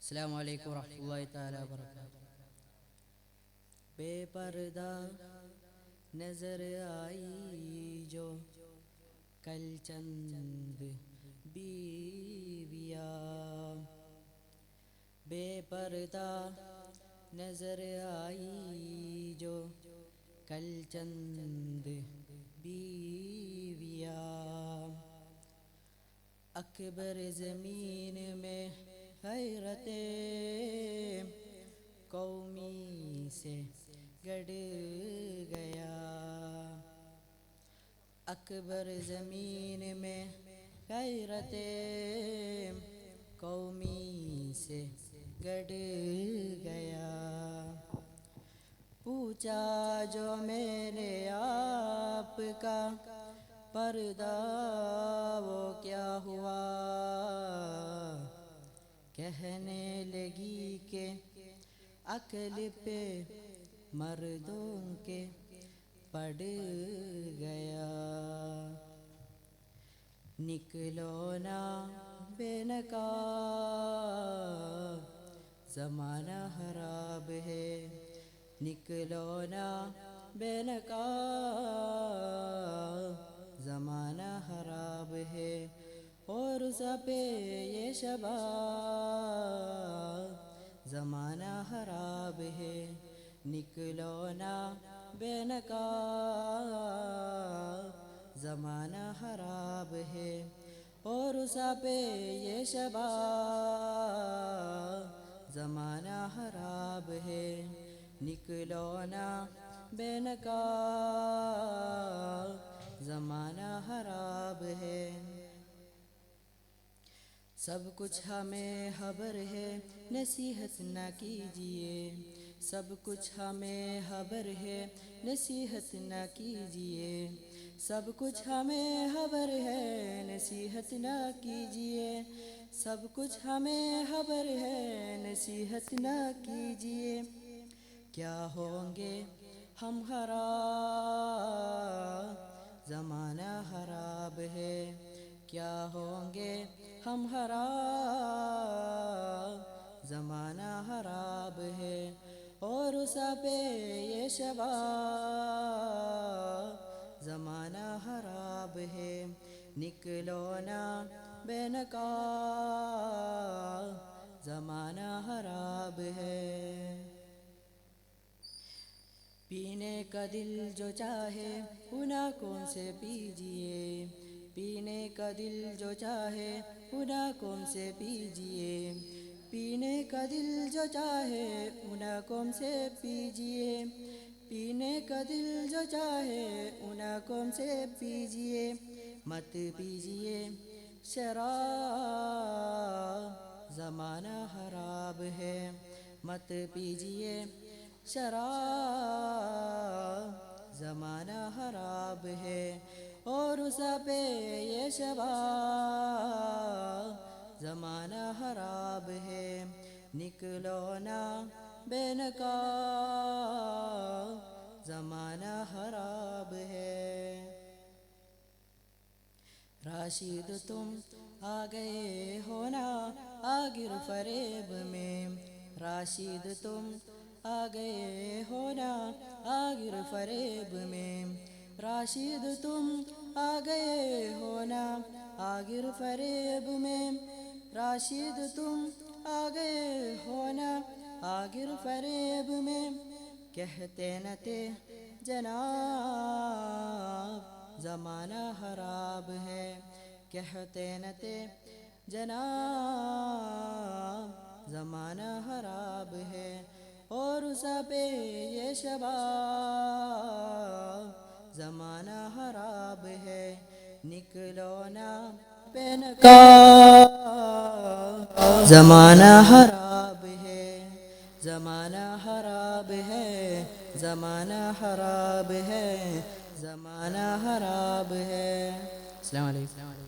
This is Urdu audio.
السلام علیکم ورحمۃ اللہ تعالیٰ وبرکاتہ۔ بے پردہ نظر آئی جو کل چند بیویاں، بے پردہ نظر آئی جو کل چند بیویاں، اکبر زمین میں حیرت قومی سے گڑ گیا، اکبر زمین میں حیرت قومی سے گڑ گیا۔ پوچھا جو میں نے آپ کا پردہ وہ کیا ہوا، کہنے لگی کہ عقل پہ مردوں کے پڑ گیا۔ نکلو نا بے نقاب زمانہ خراب ہے، نکلو نا بے نقاب زمانہ خراب ہے، اور سب یہ شباب زمانہ خراب ہے، نکلو نا بے نقاب زمانہ خراب ہے، اور سب یہ شباب زمانہ خراب ہے، نکلو نا بے نقاب زمانہ خراب ہے۔ سب کچھ ہمیں خبر ہے نصیحت نہ کیجیے، سب کچھ ہمیں خبر ہے نصیحت نہ کیجیے، سب کچھ ہمیں خبر ہے نصیحت نہ کیجیے، سب کچھ ہمیں خبر ہے نصیحت نہ کیجیے، کیا ہوں گے ہم خراب زمانہ خراب ہے، کیا ہوں گے ہم خراب زمانہ خراب ہے، اور سب یہ شباب زمانہ خراب ہے، نکلو نا بے نقاب زمانہ خراب ہے۔ پینے کا دل جو چاہے ان آنکھوں سے پیجیے، پینے کا دل جو چاہے ان آنکھوں سے پیجیے، پینے کا دل جو چاہے ان آنکھوں سے پیجیے، پینے کا دل جو چاہے ان آنکھوں سے پیجیے، مت پیجیے شراب زمانہ خراب ہے، مت پیجیے شراب زمانہ خراب ہے، اور سب یہ شباب زمانہ خراب ہے، نکلو نا بے نقاب زمانہ خراب ہے۔ راشد تم آ گئے ہو نا آگر فریب میں، راشد تم آ گئے ہو نا آگر فریب میں، راشد تم آ گئے ہو نا آگر فریب میں، راشد تم آ گئے ہو نا آگر فریب میں، کہتے نہ تھے جناب زمانہ خراب ہے، کہتے نہ تھے جناب زمانہ خراب ہے، اور سب یہ شباب زمانہ خراب ہے، نکلو نا بے نقاب زمانہ خراب ہے، زمانہ خراب ہے، زمانہ خراب ہے، زمانہ خراب ہے۔ السلام علیکم۔